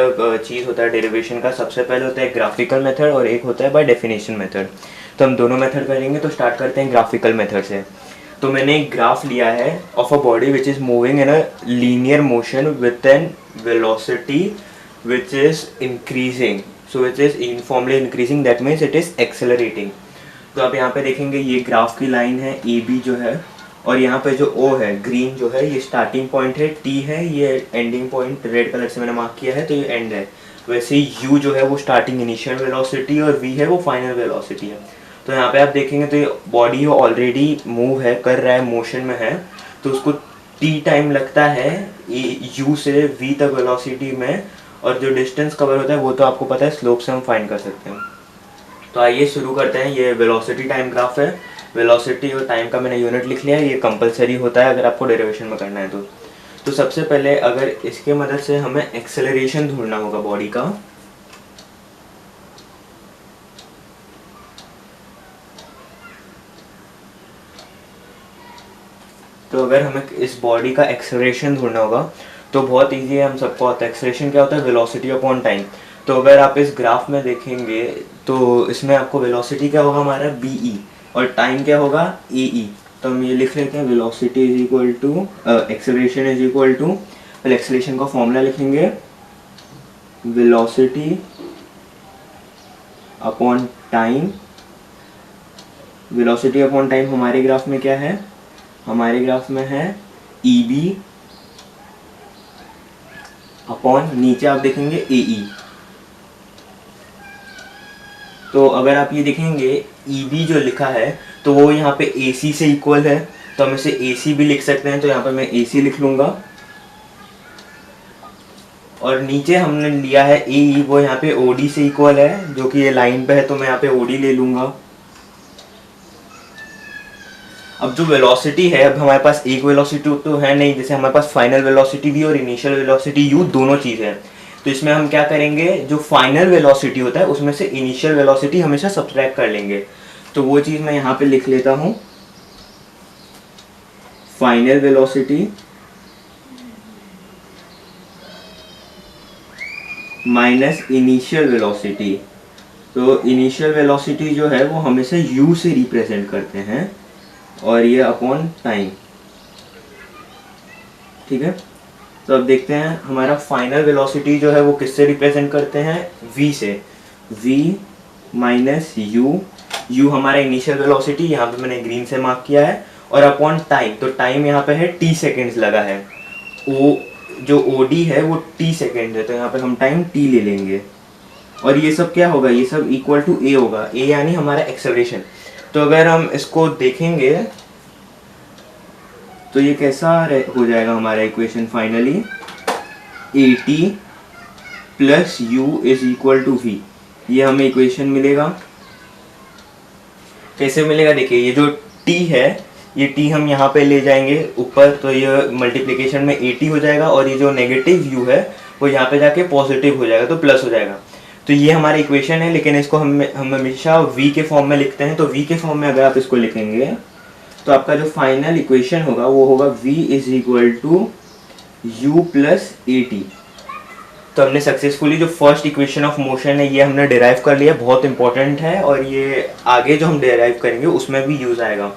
अलग चीज़ होता है डेरिवेशन का। सबसे पहले होता है ग्राफिकल मेथड और एक होता है बाय डेफिनेशन मेथड। तो हम दोनों मेथड करेंगे। तो स्टार्ट करते हैं ग्राफिकल मेथड से। तो मैंने एक ग्राफ लिया है of a body which is moving in a linear motion with an velocity which is increasing, so which is uniformly increasing, that means it is accelerating. तो आप यहाँ पे देखेंगे ये ग्राफ की लाइन है ए बी जो है, और यहाँ पे जो ओ है ग्रीन जो है ये स्टार्टिंग पॉइंट है, टी है ये एंडिंग पॉइंट रेड कलर से मैंने मार्क किया है तो ये एंड है। वैसे यू जो है वो स्टार्टिंग इनिशियल वेलोसिटी और वी है वो फाइनल वेलोसिटी है। तो यहाँ पे आप देखेंगे तो ये बॉडी ऑलरेडी मूव है, कर रहा है, मोशन में है, तो उसको टी टाइम लगता है यू से वी तक वेलोसिटी में, और जो डिस्टेंस कवर होता है वो तो आपको पता है, स्लोप से हम फाइंड कर सकते हैं। तो आइए शुरू करते हैं। ये वेलोसिटी टाइम ग्राफ है। वेलोसिटी और टाइम का मैंने यूनिट लिख लिया है, ये कंपलसरी होता है अगर आपको डेरिवेशन में करना है तो सबसे पहले अगर इसके मदद से हमें एक्सेलरेशन ढूंढना होगा बॉडी का, तो अगर हमें इस बॉडी का एक्सेलरेशन ढूंढना होगा तो बहुत इजी है, हम सबको आता है। एक्सेलरेशन क्या होता है? Velocity upon time. तो अगर आप इस ग्राफ में देखेंगे तो इसमें आपको वेलोसिटी क्या होगा हमारा बी ई, और टाइम क्या होगा ए ई। तो हम ये लिख लेते हैं, velocity is equal to acceleration is equal to, पहले एक्सेलरेशन का फॉर्मूला लिखेंगे, velocity upon time. Velocity upon time हमारे ग्राफ में क्या है? हमारे ग्राफ में है ई बी अपॉन, नीचे आप देखेंगे ए ई। तो अगर आप ये देखेंगे ई बी जो लिखा है तो वो यहाँ पे ए सी से इक्वल है, तो हम इसे ए सी भी लिख सकते हैं। तो यहाँ पे मैं ए सी लिख लूँगा, और नीचे हमने लिया है ए ई, वो यहाँ पे ओ डी से इक्वल है, जो कि ये लाइन पे है, तो मैं यहाँ पे ओ डी ले लूँगा। अब जो वेलोसिटी है, अब हमारे पास एक वेलोसिटी तो है नहीं, जैसे हमारे पास फाइनल वेलोसिटी भी और इनिशियल वेलोसिटी यू दोनों चीज़ है। तो इसमें हम क्या करेंगे, जो फाइनल वेलोसिटी होता है उसमें से इनिशियल वेलोसिटी हमेशा सब्ट्रैक्ट कर लेंगे। तो वो चीज़ मैं यहाँ पे लिख लेता हूँ, final velocity minus initial velocity. तो इनिशियल वेलोसिटी जो है वो हमेशा यू से रिप्रेजेंट करते हैं, और ये अपॉन टाइम। ठीक है, तो अब देखते हैं हमारा फाइनल वेलोसिटी जो है वो किससे रिप्रेजेंट करते हैं? v से। v माइनस यू, यू हमारा इनिशियल वेलोसिटी, यहाँ पे मैंने ग्रीन से मार्क किया है, और अपॉन टाइम। तो टाइम यहाँ पे है t सेकेंड्स लगा है, o जो od है वो t सेकेंड है, तो यहाँ पे हम टाइम t ले लेंगे, और ये सब क्या होगा? ये सब इक्वल टू a होगा, a यानी हमारा एक्सेलरेशन। तो अगर हम इसको देखेंगे तो ये कैसा हो जाएगा हमारा equation? Finally A T plus U is equal to V, ये हमें इक्वेशन मिलेगा। कैसे मिलेगा? देखिए, ये जो t है, ये t हम यहाँ पे ले जाएंगे ऊपर, तो ये मल्टीप्लिकेशन में ए टी हो जाएगा, और ये जो नेगेटिव u है वो यहाँ पे जाके पॉजिटिव हो जाएगा, तो प्लस हो जाएगा। तो ये हमारी इक्वेशन है, लेकिन इसको हम हमेशा v के फॉर्म में लिखते हैं। तो v के फॉर्म में अगर आप इसको लिखेंगे तो आपका जो फाइनल इक्वेशन होगा वो होगा v is equal to U plus A T. तो हमने सक्सेसफुली जो फर्स्ट इक्वेशन ऑफ मोशन है ये हमने डिराइव कर लिया, बहुत इंपॉर्टेंट है, और ये आगे जो हम डिराइव करेंगे उसमें भी यूज़ आएगा।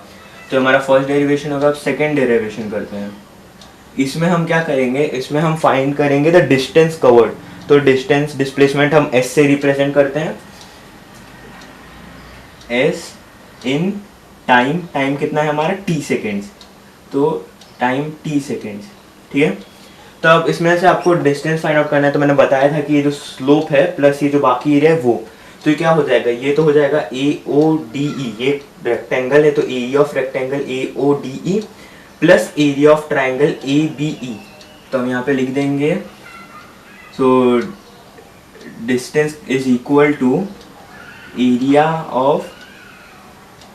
तो हमारा फर्स्ट डेरिवेशन होगा। अब सेकेंड डेरिवेशन करते हैं। इसमें हम क्या करेंगे? इसमें हम फाइंड करेंगे द डिस्टेंस कवर्ड। तो डिस्टेंस, डिस्प्लेसमेंट हम s से रिप्रेजेंट करते हैं, s इन टाइम। टाइम कितना है हमारा? t सेकेंड्स, तो टाइम t सेकेंड्स। ठीक है, तो अब इसमें से आपको डिस्टेंस फाइंड आउट करना है। तो मैंने बताया था कि ये जो स्लोप है प्लस ये जो बाकी एरिया है वो, तो ये क्या हो जाएगा? ये तो हो जाएगा ए ओ डी ई, ये रेक्टेंगल है तो A of rectangle A O D E plus area of triangle A B E. तो हम यहाँ पे लिख देंगे, so distance is equal to area of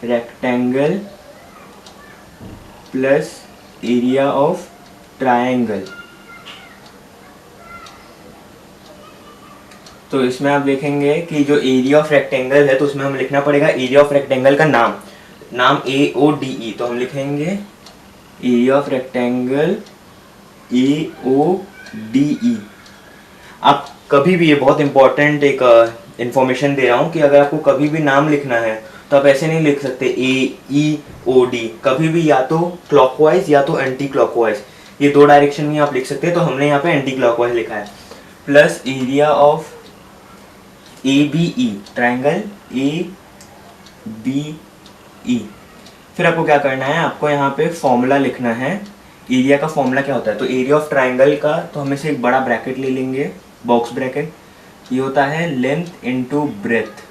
rectangle plus area of triangle. तो इसमें आप देखेंगे कि जो एरिया ऑफ रेक्टेंगल है तो उसमें हमें लिखना पड़ेगा एरिया ऑफ रेक्टेंगल का नाम ए ओ डी ई। तो हम लिखेंगे area of rectangle A O D E. आप कभी भी, ये बहुत इंपॉर्टेंट एक इंफॉर्मेशन दे रहा हूँ कि अगर आपको कभी भी नाम लिखना है तो आप ऐसे नहीं लिख सकते AEOD, कभी भी या तो क्लॉकवाइज या तो एंटी क्लॉकवाइज, ये दो डायरेक्शन में आप लिख सकते हैं। तो हमने यहाँ पे एंटी क्लॉकवाइज लिखा है। Plus area of ABE, triangle ABE। फिर आपको क्या करना है, आपको यहाँ पे फॉर्मूला लिखना है। एरिया का फॉर्मूला क्या होता है, तो एरिया ऑफ ट्राइंगल का, तो हम इसे एक बड़ा ब्रैकेट ले लेंगे, बॉक्स ब्रैकेट। ये होता है length into breadth,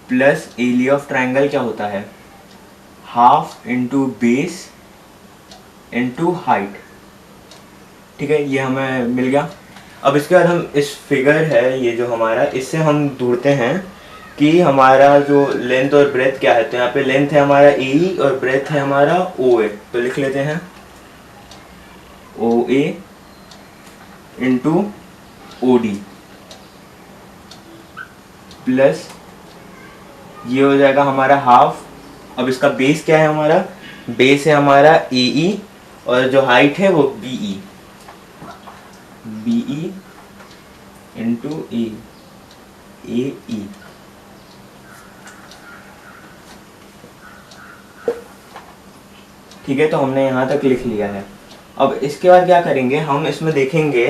plus area of triangle क्या होता है, half into base into height. ठीक है, ये हमें मिल गया। अब इसके बाद हम इस फिगर है ये जो हमारा, इससे हम ढूंढते हैं कि हमारा जो लेंथ और ब्रेथ क्या है। तो यहाँ पे लेंथ है हमारा AE और ब्रेथ है हमारा OA। तो लिख लेते हैं OA इंटू OD, प्लस ये हो जाएगा हमारा हाफ। अब इसका बेस क्या है, हमारा बेस है हमारा AE और जो हाइट है वो BE इंटू AE। ठीक है, तो हमने यहाँ तक लिख लिया है। अब इसके बाद क्या करेंगे, हम इसमें देखेंगे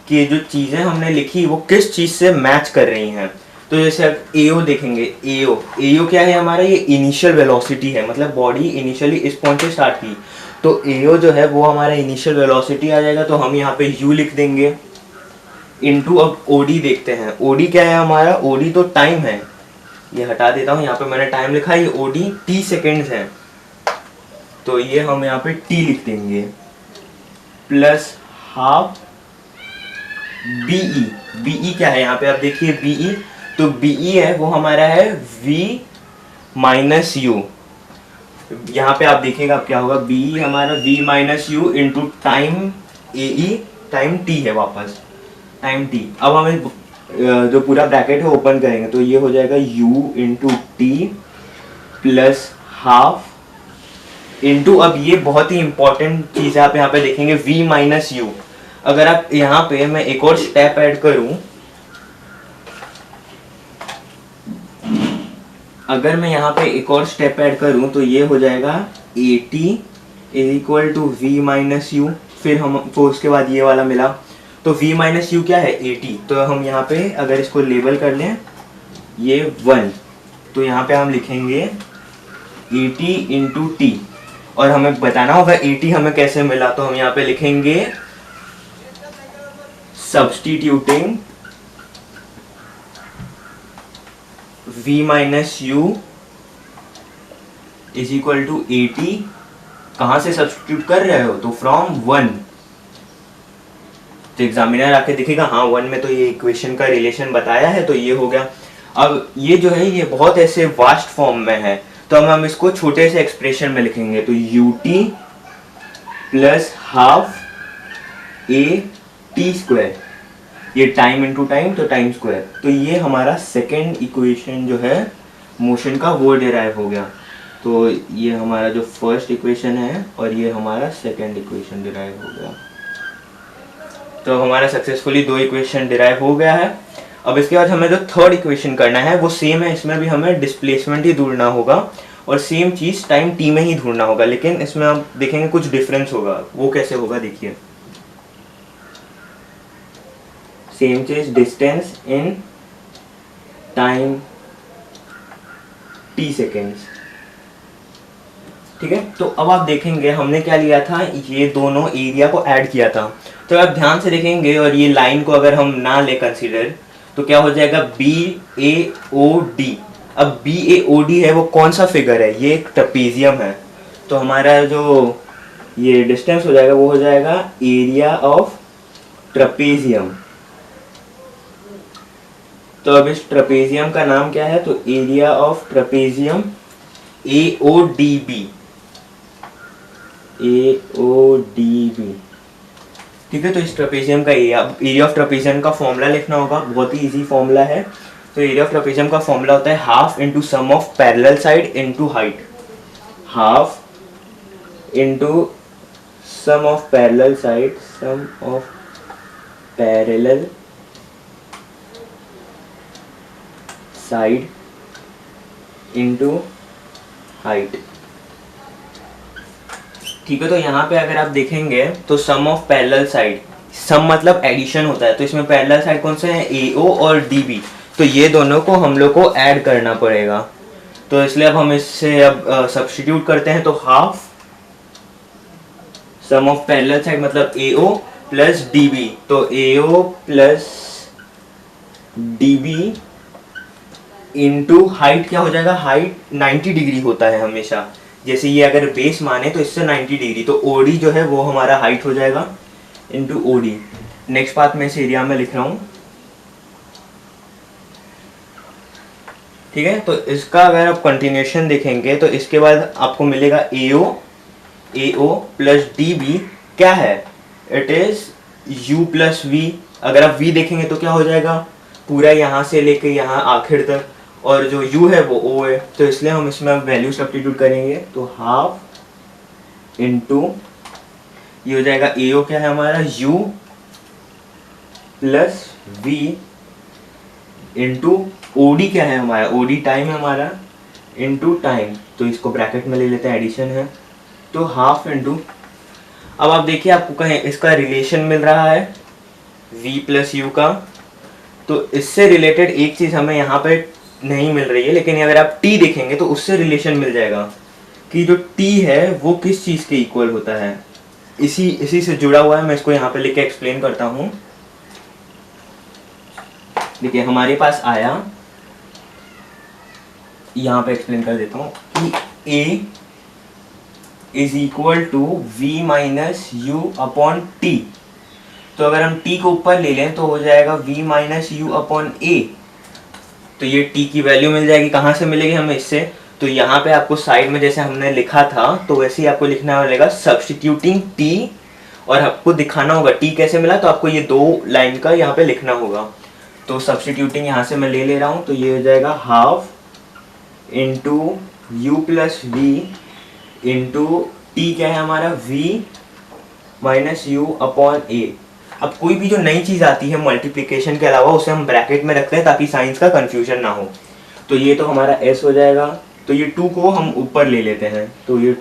कि ये जो चीज़ें हमने लिखी वो किस चीज़ से मैच कर रही हैं। तो जैसे अब AO देखेंगे, AO क्या है हमारा, ये इनिशियल वेलोसिटी है, मतलब बॉडी इनिशियली इस पॉइंट से स्टार्ट की, तो AO जो है वो हमारा इनिशियल वेलोसिटी आ जाएगा। तो हम यहाँ पे U लिख देंगे इनटू, अब OD देखते हैं। OD क्या है हमारा, OD तो टाइम है, ये हटा देता हूँ, यहाँ पे मैंने टाइम लिखा है, ये OD T सेकेंड्स है, तो ये हम यहाँ पे T लिख देंगे, प्लस हाफ BE क्या है यहाँ पे, आप देखिए BE, तो BE है वो हमारा है V माइनस U। यहाँ पे आप देखिएगा अब क्या होगा, BE हमारा V minus U into time AE, time T है, वापस टाइम T। अब हमें जो पूरा ब्रैकेट है ओपन करेंगे, तो ये हो जाएगा U into T plus half into, अब ये बहुत ही इंपॉर्टेंट चीज़ है, आप यहाँ पे देखेंगे V माइनस U। अगर आप यहाँ पे मैं एक और स्टेप ऐड करूं, अगर मैं यहाँ पे एक और स्टेप ऐड करूं तो ये हो जाएगा AT is equal to V minus U। फिर हमको उसके बाद ये वाला मिला, तो V माइनस U क्या है, AT। तो हम यहाँ पे अगर इसको लेबल कर लें ये 1, तो यहाँ पे हम लिखेंगे AT इंटू T, और हमें बताना होगा AT हमें कैसे मिला। तो हम यहाँ पे लिखेंगे substituting V minus U is equal to AT। कहाँ से सब्स्टिट्यूट कर रहे हो, तो फ्रॉम 1। तो एग्जामिनर आके देखेगा हाँ 1 में तो ये इक्वेशन का रिलेशन बताया है, तो ये हो गया। अब ये जो है ये बहुत ऐसे वास्ट फॉर्म में है, तो हम इसको छोटे से एक्सप्रेशन में लिखेंगे, तो UT plus half AT square, ये टाइम इनटू टाइम, तो टाइम स्क्वायर। तो ये हमारा सेकेंड इक्वेशन जो है मोशन का वो डिराइव हो गया। तो ये हमारा जो फर्स्ट इक्वेशन है और ये हमारा सेकेंड इक्वेशन डिराइव हो गया। तो हमारा सक्सेसफुली 2 इक्वेशन डिराइव हो गया है। अब इसके बाद हमें जो थर्ड इक्वेशन करना है वो सेम है, इसमें भी हमें डिस्प्लेसमेंट ही ढूंढना होगा और सेम चीज़ टाइम t में ही ढूंढना होगा, लेकिन इसमें आप देखेंगे कुछ डिफरेंस होगा। वो कैसे होगा, देखिए, सेम चीज distance in time t seconds. ठीक है, तो अब आप देखेंगे हमने क्या लिया था, ये दोनों एरिया को ऐड किया था। तो आप ध्यान से देखेंगे और ये लाइन को अगर हम ना ले कंसीडर, तो क्या हो जाएगा BAOD। अब BAOD है वो कौन सा फिगर है, ये एक ट्रेपेजियम है, तो हमारा जो ये डिस्टेंस हो जाएगा वो हो जाएगा एरिया ऑफ ट्रेपेजियम। तो अब इस ट्रेपेजियम का नाम क्या है, तो एरिया ऑफ ट्रेपेजियम AODB। ठीक है, तो इस ट्रेपेजियम का एरिया ऑफ ट्रेपेजियम का फॉर्मूला लिखना होगा, बहुत ही इजी फॉर्मूला है। तो एरिया ऑफ ट्रेपेजियम का फॉर्मूला होता है half into sum of parallel side into height, half into sum of parallel side, sum of parallel side into height. ठीक है, तो यहाँ पे अगर आप देखेंगे तो sum of parallel side, sum मतलब एडिशन होता है, तो इसमें पैरेलल साइड कौन से हैं, AO और DB, तो ये दोनों को हम लोग को ऐड करना पड़ेगा। तो इसलिए अब हम इससे अब सब्स्टिट्यूट करते हैं, तो half sum of parallel side मतलब AO प्लस DB, तो AO plus DB into height क्या हो जाएगा, हाइट 90 डिग्री होता है हमेशा, जैसे ये अगर बेस माने तो इससे 90 डिग्री, तो OD जो है वो हमारा हाइट हो जाएगा इंटू OD। नेक्स्ट पार्ट में इस एरिया में लिख रहा हूँ। ठीक है, तो इसका अगर आप कंटिन्यूएशन देखेंगे तो इसके बाद आपको मिलेगा AO प्लस DB क्या है, it is U plus V। अगर आप V देखेंगे तो क्या हो जाएगा, पूरा यहाँ से लेके यहाँ आखिर तक, और जो U है वो O है, तो इसलिए हम इसमें वैल्यू सब्स्टिट्यूट करेंगे, तो हाफ इंटू ये हो जाएगा AO क्या है हमारा U plus V into OD क्या है हमारा, OD टाइम है हमारा इंटू टाइम, तो इसको ब्रैकेट में ले लेते हैं, एडिशन है, तो हाफ इंटू। अब आप देखिए आपको कहीं इसका रिलेशन मिल रहा है V प्लस U का, तो इससे रिलेटेड एक चीज़ हमें यहाँ पे नहीं मिल रही है, लेकिन अगर आप T देखेंगे तो उससे रिलेशन मिल जाएगा कि जो T है वो किस चीज़ के इक्वल होता है, इसी से जुड़ा हुआ है। मैं इसको यहाँ पे लिख के एक्सप्लेन करता हूँ। देखिए हमारे पास आया, यहाँ पे एक्सप्लेन कर देता हूँ कि A is equal to V minus U upon T, तो अगर हम T को ऊपर ले लें तो हो जाएगा V minus U upon A, तो ये T की वैल्यू मिल जाएगी, कहाँ से मिलेगी हमें, इससे। तो यहाँ पे आपको साइड में जैसे हमने लिखा था तो वैसे ही आपको लिखना होगा सब्स्टिट्यूटिंग T, और आपको दिखाना होगा T कैसे मिला, तो आपको ये दो लाइन का यहाँ पे लिखना होगा। तो सब्स्टिट्यूटिंग यहाँ से मैं ले रहा हूँ, तो ये हो जाएगा half into U plus V into T क्या है हमारा, V minus U upon A। अब कोई भी जो नई चीज़ आती है मल्टीप्लिकेशन के अलावा उसे हम ब्रैकेट में रखते हैं ताकि साइंस का कंफ्यूजन ना हो। तो ये तो हमारा S हो जाएगा, तो ये 2 को हम ऊपर ले लेते हैं, तो ये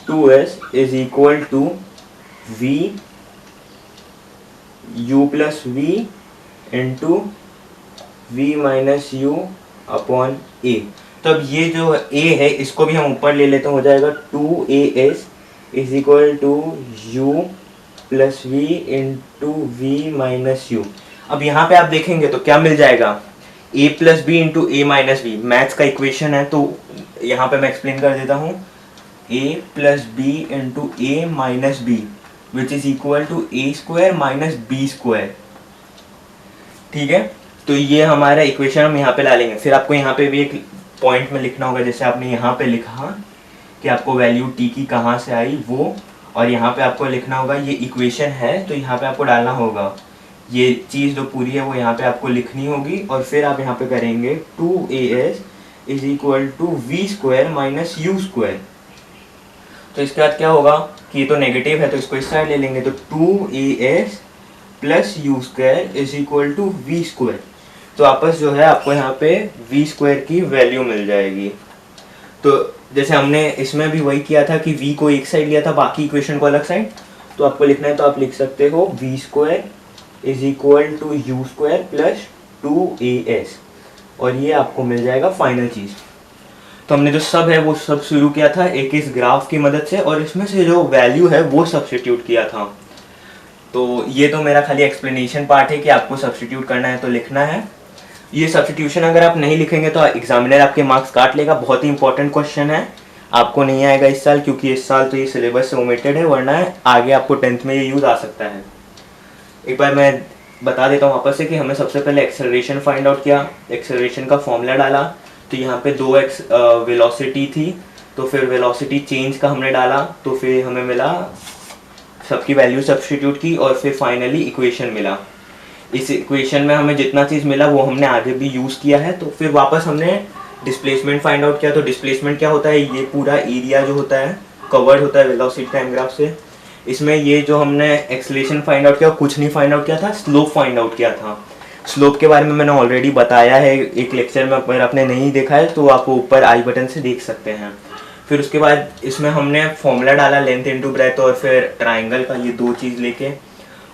2S is equal to V U plus V into V minus U upon A। तो अब ये जो A है इसको भी हम ऊपर ले लेते हैं, हो जाएगा 2AS is equal to U plus V into V minus U। अब यहाँ पे आप देखेंगे तो क्या मिल जाएगा, A plus B into A minus B, maths का इक्वेशन है, तो यहाँ पे मैं एक्सप्लेन कर देता हूँ, A plus B into A minus B which is equal to A square minus B square. ठीक है, तो ये हमारा इक्वेशन हम यहाँ पे ला लेंगे। फिर आपको यहाँ पे भी एक पॉइंट में लिखना होगा, जैसे आपने यहाँ पे लिखा कि आपको वैल्यू T की कहाँ से आई वो, और यहाँ पे आपको लिखना होगा ये इक्वेशन है, तो यहाँ पे आपको डालना होगा ये चीज़ जो पूरी है वो यहाँ पे आपको लिखनी होगी, और फिर आप यहाँ पे करेंगे 2AS is equal to V square minus U square. तो इसके बाद क्या होगा कि ये तो नेगेटिव है तो इसको इस साइड ले लेंगे, तो 2AS plus U square is equal to V square. तो आपस जो है आपको यहाँ पे V स्क्वायर की वैल्यू मिल जाएगी। तो जैसे हमने इसमें भी वही किया था कि V को एक साइड लिया था, बाकी इक्वेशन को अलग साइड, तो आपको लिखना है तो आप लिख सकते हो V square is equal to U square plus 2AS, और ये आपको मिल जाएगा फाइनल चीज़। तो हमने जो सब है वो सब शुरू किया था एक इस ग्राफ की मदद से, और इसमें से जो वैल्यू है वो सब्स्टिट्यूट किया था। तो ये तो मेरा खाली एक्सप्लेनेशन पार्ट है कि आपको सब्स्टिट्यूट करना है तो लिखना है। ये सब्स्टिट्यूशन अगर आप नहीं लिखेंगे तो एग्जामिनर आपके मार्क्स काट लेगा। बहुत ही इंपॉर्टेंट क्वेश्चन है, आपको नहीं आएगा इस साल क्योंकि इस साल तो ये सिलेबस से ओमिटेड है, वरना आगे आपको 10th में ये यूज़ आ सकता है। एक बार मैं बता देता हूँ वापस से कि हमें सबसे पहले एक्सेलरेशन फाइंड आउट किया, एक्सेलरेशन का फॉर्मूला डाला, तो यहाँ पे 2x वेलोसिटी थी, तो फिर वेलोसिटी चेंज का हमने डाला, तो फिर हमें मिला, सबकी वैल्यू सब्स्टिट्यूट की, और फिर फाइनली इक्वेशन मिला। इस इक्वेशन में हमें जितना चीज़ मिला वो हमने आगे भी यूज़ किया है। तो फिर वापस हमने डिस्प्लेसमेंट फाइंड आउट किया। तो डिस्प्लेसमेंट क्या होता है, ये पूरा एरिया जो होता है कवर्ड होता है वेलोसिटी टाइम ग्राफ से, इसमें ये जो हमने एक्सेलरेशन फाइंड आउट किया कुछ नहीं फाइंड आउट किया था, स्लोप फाइंड आउट किया था। स्लोप के बारे में मैंने ऑलरेडी बताया है एक लेक्चर में, अगर आपने नहीं देखा है तो आप ऊपर आई बटन से देख सकते हैं। फिर उसके बाद इसमें हमने फॉर्मूला डाला लेंथ इनटू ब्रेथ और फिर ट्राइंगल का, ये दो चीज़ लेके,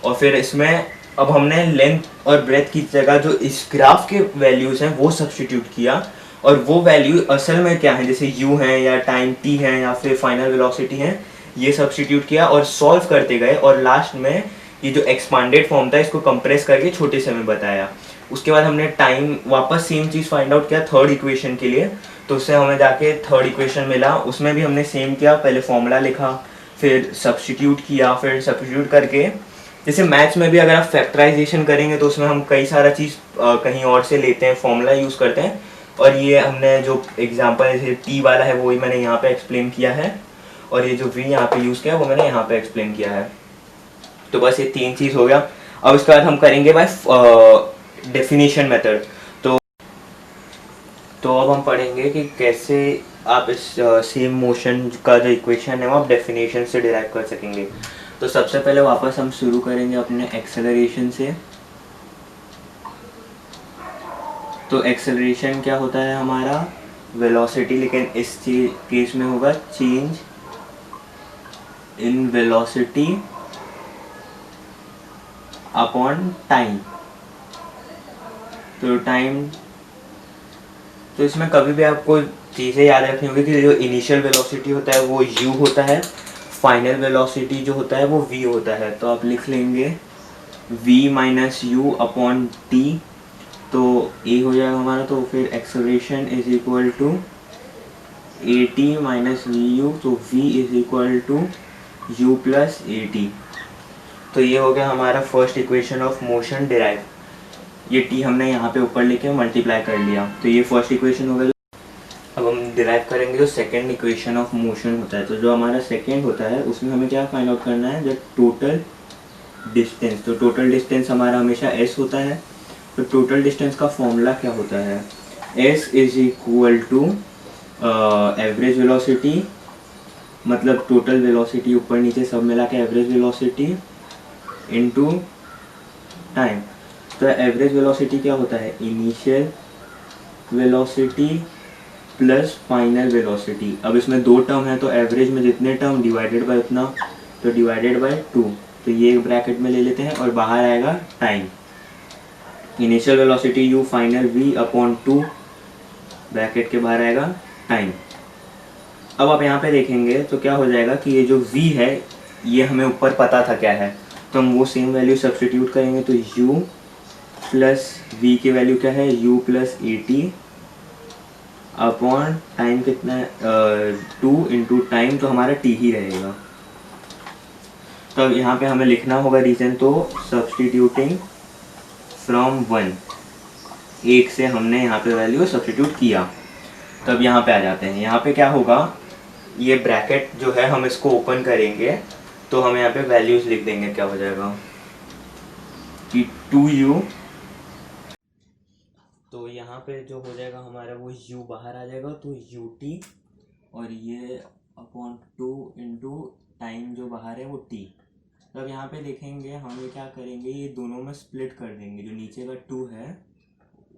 और फिर इसमें अब हमने लेंथ और ब्रेथ की जगह जो इस ग्राफ के वैल्यूज़ हैं वो सब्सटीट्यूट किया, और वो वैल्यू असल में क्या है, जैसे u है या टाइम t है या फिर फाइनल वेलोसिटी है, ये सब्सटीट्यूट किया और सॉल्व करते गए, और लास्ट में ये जो एक्सपांडेड फॉर्म था इसको कंप्रेस करके छोटे से में बताया। उसके बाद हमने टाइम वापस सेम चीज़ फाइंड आउट किया थर्ड इक्वेशन के लिए, तो उससे हमें जाके थर्ड इक्वेशन मिला, उसमें भी हमने सेम किया, पहले फॉर्मूला लिखा फिर सब्सटीट्यूट किया, फिर सब्सटीट्यूट करके, जैसे मैथ्स में भी अगर आप फैक्टराइजेशन करेंगे तो उसमें हम कई सारा चीज़ कहीं और से लेते हैं, फॉर्मूला यूज़ करते हैं, और ये हमने जो एग्जांपल जैसे टी वाला है वही मैंने यहाँ पे एक्सप्लेन किया है, और ये जो वी यहाँ पे यूज़ किया है वो मैंने यहाँ पे एक्सप्लेन किया है। तो बस ये तीन चीज़ हो गया। अब इसके बाद हम करेंगे बाय डेफिनेशन मेथड। तो अब हम पढ़ेंगे कि कैसे आप इस सेम मोशन का जो इक्वेशन है वो आप डेफिनेशन से डिराइव कर सकेंगे। तो सबसे पहले वापस हम शुरू करेंगे अपने एक्सेलरेशन से। तो एक्सेलरेशन क्या होता है हमारा, वेलोसिटी, लेकिन इस केस में होगा change in velocity upon time. तो टाइम, तो इसमें कभी भी आपको चीज़ें याद रखनी होगी कि जो इनिशियल वेलोसिटी होता है वो u होता है, फाइनल वेलोसिटी जो होता है वो v होता है। तो आप लिख लेंगे v minus U upon T, तो a हो जाएगा हमारा, तो फिर acceleration is equal to A T minus V U, तो v is equal to U plus A T. तो ये हो गया हमारा first equation of motion derive. ये t हमने यहाँ पे ऊपर लेके मल्टीप्लाई कर लिया, तो ये फर्स्ट इक्वेशन हो गया। अब हम डिराइव करेंगे जो सेकेंड इक्वेशन ऑफ मोशन होता है। तो जो हमारा सेकेंड होता है उसमें हमें क्या फाइंड आउट करना है, जो टोटल डिस्टेंस। तो टोटल डिस्टेंस हमारा हमेशा s होता है। तो टोटल डिस्टेंस का फॉर्मूला क्या होता है, s is equal to average velocity, मतलब टोटल वेलोसिटी ऊपर नीचे सब मिला के एवरेज वेलोसिटी इनटू टाइम। तो एवरेज वेलोसिटी क्या होता है, initial velocity plus final velocity. अब इसमें दो टर्म है तो एवरेज में जितने टर्म डिवाइडेड बाय उतना, तो डिवाइडेड बाय 2। तो ये ब्रैकेट में ले लेते हैं और बाहर आएगा time, initial velocity u final v upon 2, bracket के बाहर आएगा टाइम। अब आप यहाँ पे देखेंगे तो क्या हो जाएगा कि ये जो v है ये हमें ऊपर पता था क्या है, तो हम वो सेम वैल्यू सब्सटीट्यूट करेंगे। तो u प्लस v की वैल्यू क्या है, u plus A T upon time कितना है 2 इंटू टाइम, तो हमारा t ही रहेगा। तो अब यहाँ पे हमें लिखना होगा रीजन, तो सब्सटीट्यूटिंग फ्रॉम 1, एक से हमने यहाँ पे वैल्यू सब्सटीट्यूट किया। तो अब यहाँ पे आ जाते हैं, यहाँ पे क्या होगा, ये ब्रैकेट जो है हम इसको ओपन करेंगे तो हम यहाँ पे वैल्यूज लिख देंगे। क्या हो जाएगा कि 2u, तो यहाँ पे जो हो जाएगा हमारा वो u बाहर आ जाएगा, तो ut, और ये अपॉन 2 इंटू टाइम जो बाहर है वो t। तो अब यहाँ पे देखेंगे हम ये क्या करेंगे, ये दोनों में स्प्लिट कर देंगे। जो नीचे का 2 है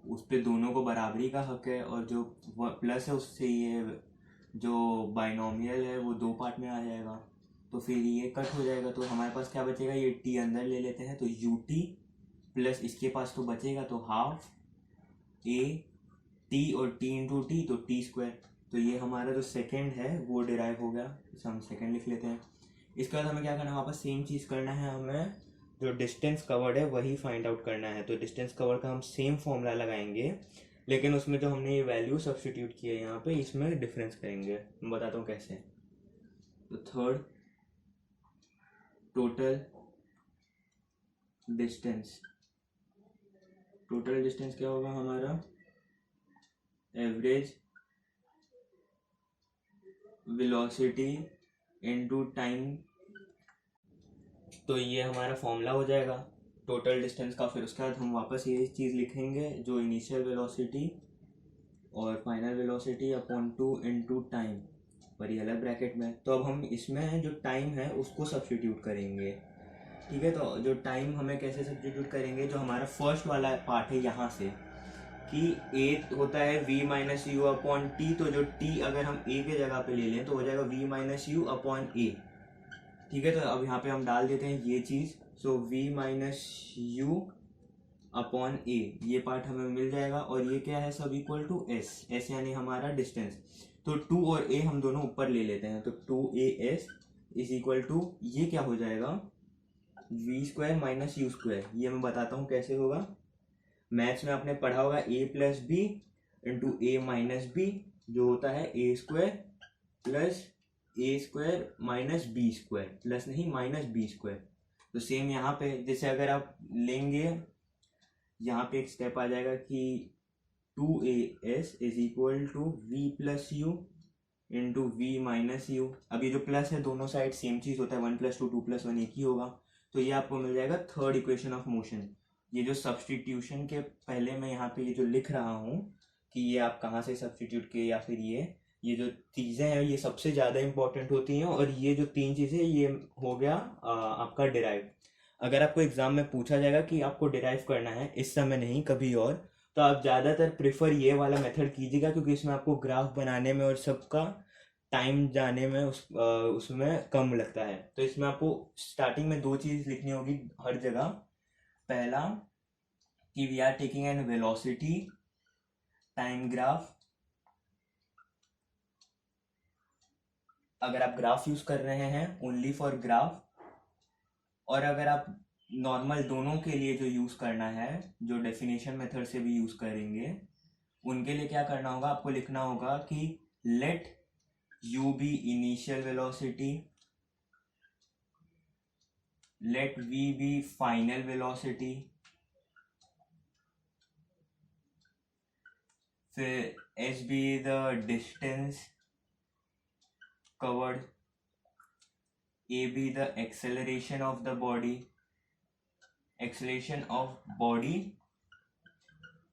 उस पे दोनों को बराबरी का हक है, और जो प्लस है उससे ये जो बाइनोमियल है वो दो पार्ट में आ जाएगा, तो फिर ये कट हो जाएगा। तो हमारे पास क्या बचेगा, ये t अंदर ले लेते हैं, तो ut प्लस इसके पास तो बचेगा, तो हाफ a t और t इंटू टी, तो t स्क्वायर। तो ये हमारा जो सेकेंड है वो डिराइव हो गया, इसे हम सेकेंड लिख लेते हैं। इसके बाद हमें क्या करना है, वापस सेम चीज़ करना है, हमें जो डिस्टेंस कवर्ड है वही फाइंड आउट करना है। तो डिस्टेंस कवर्ड का हम सेम फॉर्मूला लगाएंगे, लेकिन उसमें जो हमने ये वैल्यू सब्सटीट्यूट की है यहाँ पे, इसमें डिफरेंस करेंगे। मैं बताता हूँ कैसे। तो third total distance, total distance क्या होगा हमारा, एवरेज वेलोसिटी इनटू टाइम। तो ये हमारा फॉर्मूला हो जाएगा टोटल डिस्टेंस का। फिर उसके बाद हम वापस ये चीज़ लिखेंगे, जो इनिशियल वेलोसिटी और final velocity upon 2 into time. और ये अलग ब्रैकेट में। तो अब हम इसमें जो टाइम है उसको सब्स्टिट्यूट करेंगे, ठीक है। तो जो टाइम हमें कैसे सब्स्टिट्यूट करेंगे, जो हमारा फर्स्ट वाला पार्ट है यहाँ से कि a होता है v minus U upon T, तो जो t अगर हम a के जगह पे ले लें तो हो जाएगा v minus U upon a, ठीक है। तो अब यहाँ पे हम डाल देते हैं ये चीज़, सो v minus U upon a, ये पार्ट हमें मिल जाएगा। और ये क्या है, सब इक्वल टू s यानी हमारा डिस्टेंस। तो 2 और a हम दोनों ऊपर ले लेते हैं, तो 2as इज इक्वल टू, ये क्या हो जाएगा, v square minus you square. ये मैं बताता हूँ कैसे होगा। मैथ्स में आपने पढ़ा होगा a plus B into A minus B, जो होता है a square plus A square minus B square, plus नहीं माइनस बी स्क्वायर। तो सेम यहाँ पे जैसे अगर आप लेंगे, यहाँ पे एक स्टेप आ जाएगा कि 2as is equal to V plus U into V minus U. अब ये जो प्लस है दोनों साइड सेम चीज़ होता है, 1 + 2 2 + 1 एक ही होगा। तो ये आपको मिल जाएगा थर्ड इक्वेशन ऑफ मोशन। ये जो सब्सटीट्यूशन के पहले मैं यहाँ पे ये जो लिख रहा हूँ कि ये आप कहाँ से सब्सटीट्यूट किए, या फिर ये जो चीज़ें हैं ये सबसे ज़्यादा इंपॉर्टेंट होती हैं। और ये जो 3 चीज़ें ये हो गया आपका डिराइव। अगर आपको एग्जाम में पूछा जाएगा कि आपको डिराइव करना है, इस समय नहीं कभी और, तो आप ज़्यादातर प्रेफर ये वाला मेथड कीजिएगा, क्योंकि इसमें आपको ग्राफ बनाने में और सबका टाइम जाने में उसमें कम लगता है। तो इसमें आपको स्टार्टिंग में 2 चीज़ लिखनी होगी हर जगह। पहला कि we are taking an velocity time graph. अगर आप ग्राफ यूज कर रहे हैं ओनली फॉर ग्राफ, और अगर आप नॉर्मल दोनों के लिए जो यूज करना है, जो डेफिनेशन मेथड से भी यूज करेंगे, उनके लिए क्या करना होगा, आपको लिखना होगा कि let u be initial velocity, let v be final velocity, फिर h be the distance covered, a be the acceleration of the body, acceleration of body।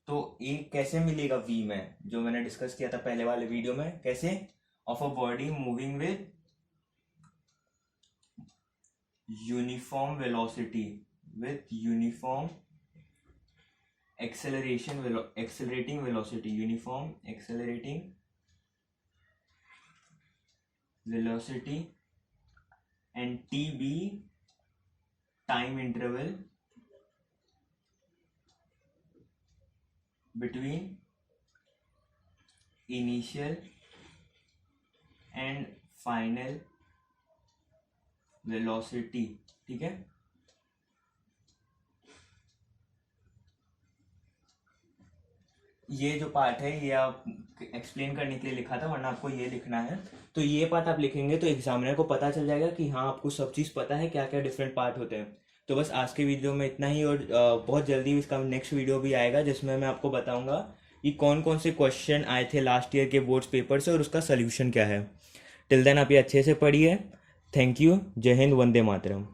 तो a कैसे मिलेगा v में, जो मैंने डिस्कस किया था पहले वाले वीडियो में, कैसे, of a body moving with uniform velocity, with uniform acceleration accelerating velocity, uniform accelerating velocity, and t be time interval between initial and final velocity, ठीक है। ये जो पार्ट है ये आप एक्सप्लेन करने के लिए लिखा था, वरना आपको ये लिखना है। तो ये पार्ट आप लिखेंगे तो एग्जामिनर को पता चल जाएगा कि हाँ आपको सब चीज़ पता है, क्या क्या डिफरेंट पार्ट होते हैं। तो बस आज के वीडियो में इतना ही, और बहुत जल्दी इसका नेक्स्ट वीडियो भी आएगा जिसमें मैं आपको बताऊंगा कि कौन कौन से क्वेश्चन आए थे लास्ट ईयर के बोर्ड्स पेपर से और उसका सोल्यूशन क्या है। टिल देन आप ये अच्छे से पढ़िए। Thank you. जय हिंद, वंदे मातरम।